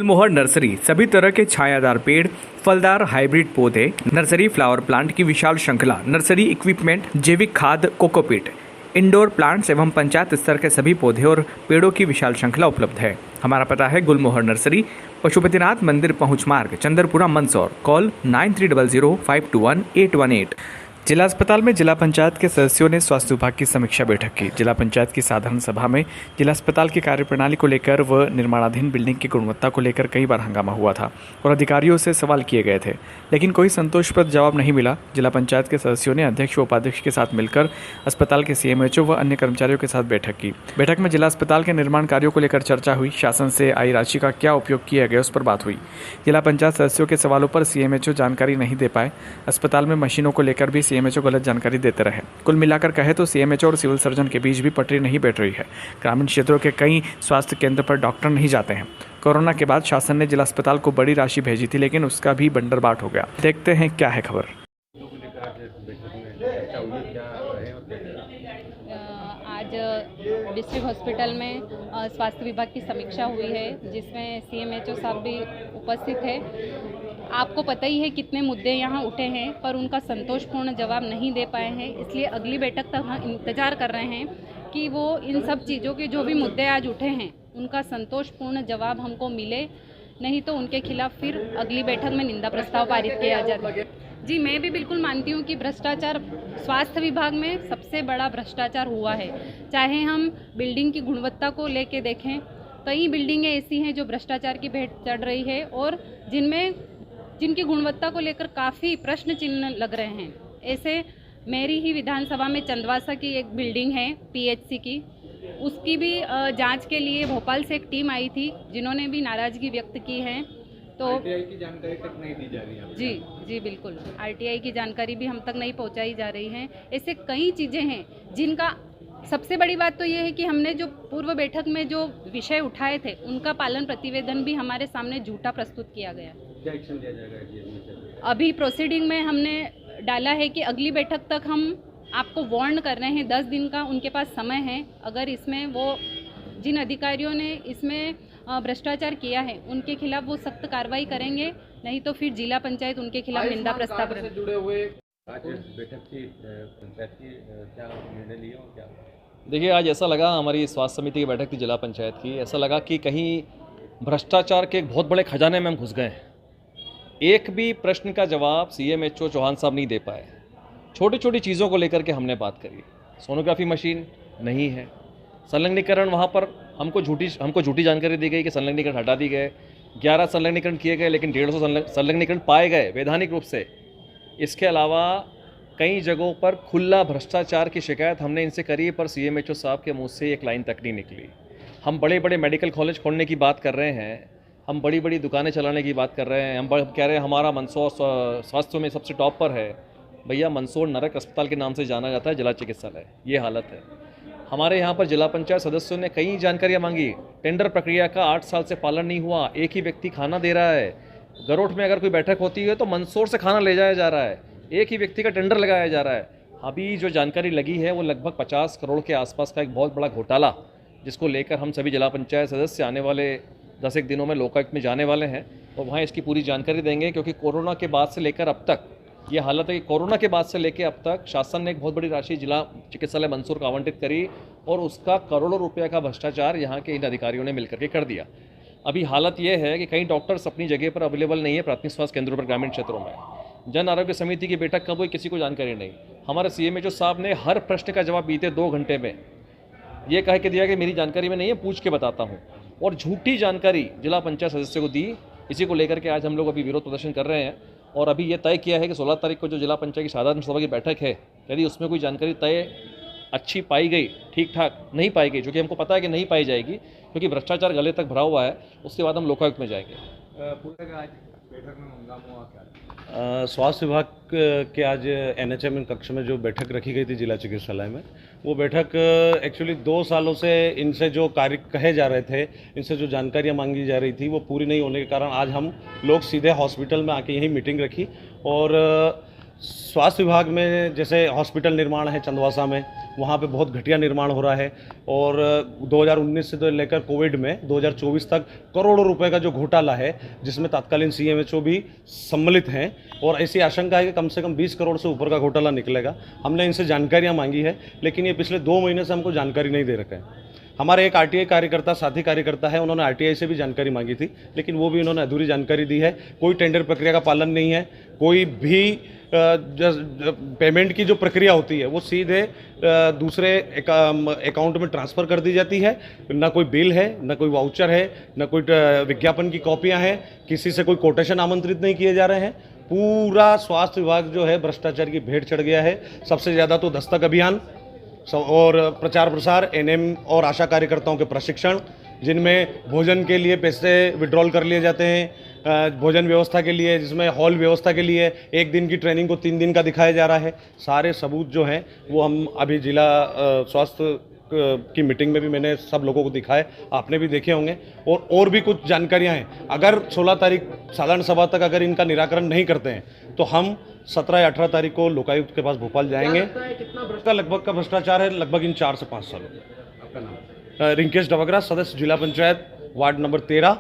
गुलमोहर nursery सभी तरह के छायादार पेड़, फलदार हाइब्रिड पौधे, नर्सरी फ्लावर प्लांट की विशाल श्रृंखला, नर्सरी इक्विपमेंट, जैविक खाद, कोकोपीट, इंडोर प्लांट्स एवं पंचायत स्तर के सभी पौधे और पेड़ों की विशाल श्रृंखला उपलब्ध है। हमारा पता है गुलमोहर नर्सरी, पशुपतिनाथ मंदिर पहुंच मार्ग, चंद्रपुरा, मंदसौर। कॉल 9300521818। जिला अस्पताल में जिला पंचायत के सदस्यों ने स्वास्थ्य विभाग की समीक्षा बैठक की। जिला पंचायत की साधारण सभा में जिला अस्पताल की कार्यप्रणाली को लेकर व निर्माणाधीन बिल्डिंग की गुणवत्ता को लेकर कई बार हंगामा हुआ था और अधिकारियों से सवाल किए गए थे, लेकिन कोई संतोषप्रद जवाब नहीं मिला। जिला पंचायत के सदस्यों ने अध्यक्ष व उपाध्यक्ष के साथ मिलकर अस्पताल के CMHO व अन्य कर्मचारियों के साथ बैठक की। बैठक में जिला अस्पताल के निर्माण कार्यों को लेकर चर्चा हुई। शासन से आई राशि का क्या उपयोग किया गया उस पर बात हुई। जिला पंचायत सदस्यों के सवालों पर CMHO जानकारी नहीं दे पाए। अस्पताल में मशीनों को लेकर भी CMHO गलत जानकारी देते रहे। कुल मिलाकर कहे तो CMHO और सिविल सर्जन के बीच भी पटरी नहीं बैठ रही है। ग्रामीण क्षेत्रों के कई स्वास्थ्य केंद्र पर डॉक्टर नहीं जाते हैं। कोरोना के बाद शासन ने जिला अस्पताल को बड़ी राशि भेजी थी, लेकिन उसका भी बंदरबाट हो गया। देखते हैं क्या है खबर। आज डिस्ट्रिक्ट हॉस्पिटल में स्वास्थ्य विभाग की समीक्षा हुई है, जिसमें CMHO साहब भी उपस्थित है। आपको पता ही है कितने मुद्दे यहाँ उठे हैं, पर उनका संतोषपूर्ण जवाब नहीं दे पाए हैं। इसलिए अगली बैठक तक हम इंतज़ार कर रहे हैं कि वो इन सब चीज़ों के जो भी मुद्दे आज उठे हैं उनका संतोषपूर्ण जवाब हमको मिले, नहीं तो उनके खिलाफ फिर अगली बैठक में निंदा प्रस्ताव पारित किया जाए। जी, मैं भी बिल्कुल मानती हूँ कि भ्रष्टाचार स्वास्थ्य विभाग में सबसे बड़ा भ्रष्टाचार हुआ है। चाहे हम बिल्डिंग की गुणवत्ता को लेके देखें, कई बिल्डिंगें ऐसी हैं जो भ्रष्टाचार की भेंट चढ़ रही है और जिनकी गुणवत्ता को लेकर काफ़ी प्रश्न चिन्ह लग रहे हैं। ऐसे मेरी ही विधानसभा में चंदवासा की एक बिल्डिंग है PHC की, उसकी भी जांच के लिए भोपाल से एक टीम आई थी, जिन्होंने भी नाराज़गी व्यक्त की है। तो RTI की जानकारी तक नहीं दी जा रही है। जी बिल्कुल, RTI की जानकारी भी हम तक नहीं पहुंचाई जा रही है। ऐसे कई चीज़ें हैं जिनका सबसे बड़ी बात तो ये है कि हमने जो पूर्व बैठक में जो विषय उठाए थे उनका पालन प्रतिवेदन भी हमारे सामने झूठा प्रस्तुत किया गया। क्या एक्शन लिया जाएगा? अभी प्रोसीडिंग में हमने डाला है कि अगली बैठक तक हम आपको वार्न कर रहे हैं, 10 दिन का उनके पास समय है। अगर इसमें वो जिन अधिकारियों ने इसमें भ्रष्टाचार किया है उनके खिलाफ वो सख्त कार्रवाई करेंगे, नहीं तो फिर जिला पंचायत उनके खिलाफ निंदा प्रस्ताव जुड़े हुए। आज बैठक की पंचायत की क्या निर्णय लिए और क्या? देखिए, आज ऐसा लगा, हमारी स्वास्थ्य समिति की बैठक थी जिला पंचायत की, ऐसा लगा कि कहीं भ्रष्टाचार के एक बहुत बड़े खजाने में हम घुस गए हैं। एक भी प्रश्न का जवाब CMHO चौहान साहब नहीं दे पाए। छोटी छोटी चीज़ों को लेकर के हमने बात करी। सोनोग्राफी मशीन नहीं है, संलग्नीकरण वहाँ पर हमको झूठी जानकारी दी गई कि संलग्नीकरण हटा दी गए। 11 संलग्नीकरण किए गए, लेकिन 150 संलग्नीकरण पाए गए वैधानिक रूप से। इसके अलावा कई जगहों पर खुला भ्रष्टाचार की शिकायत हमने इनसे करी, पर CMHO साहब के मुँह से एक लाइन तक नहीं निकली। हम बड़े बड़े मेडिकल कॉलेज खोलने की बात कर रहे हैं, हम बड़ी बड़ी दुकानें चलाने की बात कर रहे हैं, हम कह रहे हैं हमारा मंदसौर स्वास्थ्य में सबसे टॉप पर है। भैया, मंदसौर नरक अस्पताल के नाम से जाना जाता है जिला चिकित्सालय, ये हालत है। हमारे यहाँ पर जिला पंचायत सदस्यों ने कई जानकारियाँ मांगी। टेंडर प्रक्रिया का 8 साल से पालन नहीं हुआ। एक ही व्यक्ति खाना दे रहा है। गरोठ में अगर कोई बैठक होती है तो मंदसौर से खाना ले जाया जा रहा है, एक ही व्यक्ति का टेंडर लगाया जा रहा है। अभी जो जानकारी लगी है वो लगभग 50 करोड़ के आसपास का एक बहुत बड़ा घोटाला, जिसको लेकर हम सभी जिला पंचायत सदस्य आने वाले 10 दिनों में लोकायुक्त में जाने वाले हैं और वहाँ इसकी पूरी जानकारी देंगे। क्योंकि कोरोना के बाद से लेकर अब तक ये हालत है कि कोरोना के बाद से लेकर अब तक शासन ने एक बहुत बड़ी राशि जिला चिकित्सालय मंदसौर को आवंटित करी और उसका करोड़ों रुपये का भ्रष्टाचार यहाँ के इन अधिकारियों ने मिलकर के कर दिया। अभी हालत ये है कि कई डॉक्टर्स अपनी जगह पर अवेलेबल नहीं है प्राथमिक स्वास्थ्य केंद्रों पर ग्रामीण क्षेत्रों में। जन आरोग्य समिति की बैठक कब हुई, किसी को जानकारी नहीं। हमारे CMHO साहब ने हर प्रश्न का जवाब बीते 2 घंटे में ये कह के दिया कि मेरी जानकारी में नहीं है, पूछ के बताता हूँ, और झूठी जानकारी जिला पंचायत सदस्य को दी। इसी को लेकर के आज हम लोग अभी विरोध प्रदर्शन कर रहे हैं और अभी ये तय किया है कि 16 तारीख को जो जिला पंचायत की साधारण सभा की बैठक है, यदि उसमें कोई जानकारी तय अच्छी पाई गई, ठीक ठाक नहीं पाई गई, जो कि हमको पता है कि नहीं पाई जाएगी क्योंकि भ्रष्टाचार गले तक भरा हुआ है, उसके बाद हम लोकायुक्त में जाएंगे। आज बैठक में हंगामा हुआ क्या? स्वास्थ्य विभाग के आज NHM कक्ष में जो बैठक रखी गई थी जिला चिकित्सालय में, वो बैठक एक्चुअली 2 सालों से इनसे जो कार्य कहे जा रहे थे, इनसे जो जानकारियां मांगी जा रही थी, वो पूरी नहीं होने के कारण आज हम लोग सीधे हॉस्पिटल में आके यही मीटिंग रखी और स्वास्थ्य विभाग में जैसे हॉस्पिटल निर्माण है चंदवासा में, वहाँ पे बहुत घटिया निर्माण हो रहा है और 2019 से तो लेकर कोविड में 2024 तक करोड़ों रुपए का जो घोटाला है, जिसमें तत्कालीन सीएमएचओ भी सम्मिलित हैं और ऐसी आशंका है कि कम से कम 20 करोड़ से ऊपर का घोटाला निकलेगा। हमने इनसे जानकारियाँ मांगी है, लेकिन ये पिछले 2 महीने से हमको जानकारी नहीं दे रखे हैं। हमारे एक आरटीआई कार्यकर्ता, साथी कार्यकर्ता है, उन्होंने आरटीआई से भी जानकारी मांगी थी, लेकिन वो भी उन्होंने अधूरी जानकारी दी है। कोई टेंडर प्रक्रिया का पालन नहीं है, कोई भी पेमेंट की जो प्रक्रिया होती है वो सीधे दूसरे अकाउंट में ट्रांसफ़र कर दी जाती है। ना कोई बिल है, ना कोई वाउचर है, ना कोई विज्ञापन की कॉपियां हैं, किसी से कोई कोटेशन आमंत्रित नहीं किए जा रहे हैं। पूरा स्वास्थ्य विभाग जो है भ्रष्टाचार की भेंट चढ़ गया है। सबसे ज़्यादा तो दस्तक अभियान और प्रचार प्रसार, एनएम और आशा कार्यकर्ताओं के प्रशिक्षण, जिनमें भोजन के लिए पैसे विड्रॉल कर लिए जाते हैं, भोजन व्यवस्था के लिए, जिसमें हॉल व्यवस्था के लिए 1 दिन की ट्रेनिंग को 3 दिन का दिखाया जा रहा है। सारे सबूत जो हैं वो हम अभी जिला स्वास्थ्य की मीटिंग में भी मैंने सब लोगों को दिखाए, आपने भी देखे होंगे। और भी कुछ जानकारियां हैं। अगर 16 तारीख साधारण सभा तक अगर इनका निराकरण नहीं करते हैं तो हम 17 या 18 तारीख को लोकायुक्त के पास भोपाल जाएंगे। कितना लगभग का भ्रष्टाचार है, लगभग इन 4 से 5 सालों में। रिंकेश डबगरा, सदस्य जिला पंचायत, वार्ड नंबर 13।